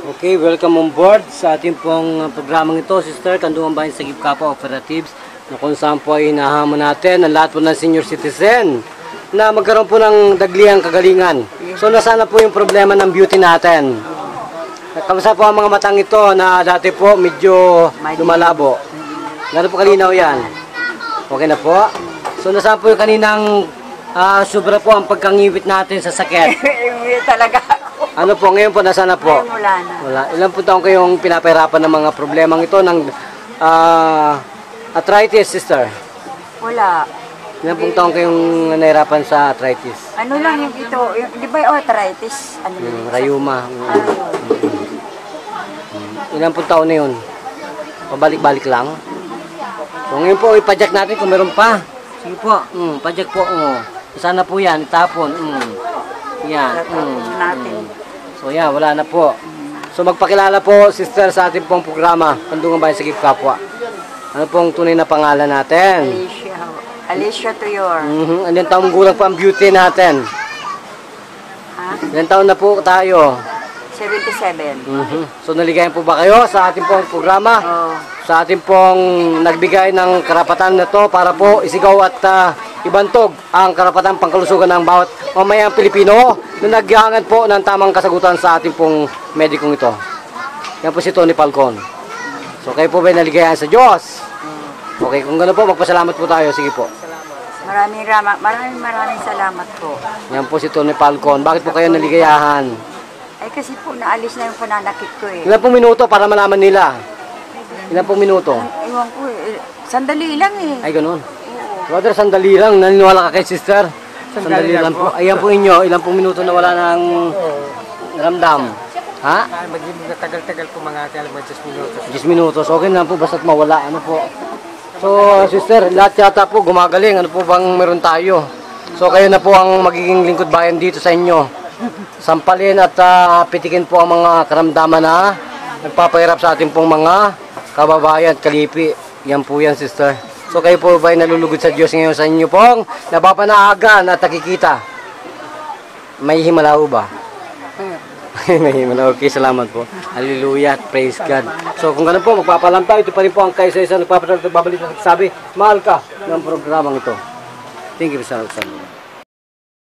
Okay, welcome on board sa ating pong programang ito, Sister, Kandungan Bayan Sagip Kapwa Operatives, na kung saan po ay hinahamon natin ang lahat po ng senior citizen na magkaroon po ng dagliang kagalingan. So, nasana po yung problema ng beauty natin. Kamusta po ang mga matang ito na dati po medyo lumalabo? Gano'n po kalinaw yan? Okay na po? So, nasaan po yung kaninang sobra po ang pagkangiwit natin sa sakit? Talaga. Ano po, ngayon po, nasaan na po? Wala na. Wala. Ilan po taong kayong pinapahirapan ng mga problemang ito ng arthritis, sister? Wala. Ilan po taong kayong nahirapan sa arthritis? Ano lang yung ito, yung, di ba yung arthritis? Ano yun? Rayuma. Ayun. Ilan po taon na yun? Pabalik-balik lang? So ngayon po, ipadyak natin kung meron pa. Sige po, padyak po. Sana po yan, itapon. Yan. Natin. So yan, wala na po. So magpakilala po, sister, sa ating pong programa, Kandungan Bayan Sagip Kapwa. Ano pong tunay na pangalan natin? Alicia. Alicia Tuyor. Ilang taong gulang po ang beauty natin? Ha? Ilang taon na po tayo? 77. So naligayan po ba kayo sa ating pong programa? Oh. Sa ating pong nagbigay ng karapatan na to para po isigaw at ibantog ang karapatan pangkalusugan ng bawat mamayang Pilipino na nagyangan po ng tamang kasagutan sa ating pong medikong ito. Yan po si Tony Falcon. So kayo po ba naligayan sa Diyos? Okay, kung gano'n po, magpasalamat po tayo. Sige po. Maraming salamat po. Yan po si Tony Falcon. Bakit po kayo naligayahan? Ay kasi po naalis na yung pananakit ko eh. Ilan pong minuto para malaman nila? Ilan pong minuto? Iwan ko eh. Sandali lang eh. Ay, gano'n. Brother, sandali lang. Naniniwala ka kay sister? Sandali lang po. Ayan po inyo. Ilang pong minuto na wala ng ramdam? Ha? Maging tagal-tagal po mga alam mo 10 minutos. 10 minutos. Okay na po basta't mawala. Ano po? So, sister, lahat yata po gumagaling. Ano po bang meron tayo? So, kayo na po ang magiging lingkod bayan dito sa inyo. Sampalin at pitikin po ang mga karamdaman na nagpapahirap sa ating pong mga kababayan at kalipi. Yan po yan, sister. So kayo po ba ay nalulugod sa Diyos ngayon sa inyo pong napapanaagan at nakikita? May himala ba? May himala. Okay, salamat po. Hallelujah, praise God. So kung gano'n po, magpapalam tayo. Ito pa rin po ang kaisa-isa nagpapasabi, mahal ka ng programang ito. Thank you, Mr. Alexander.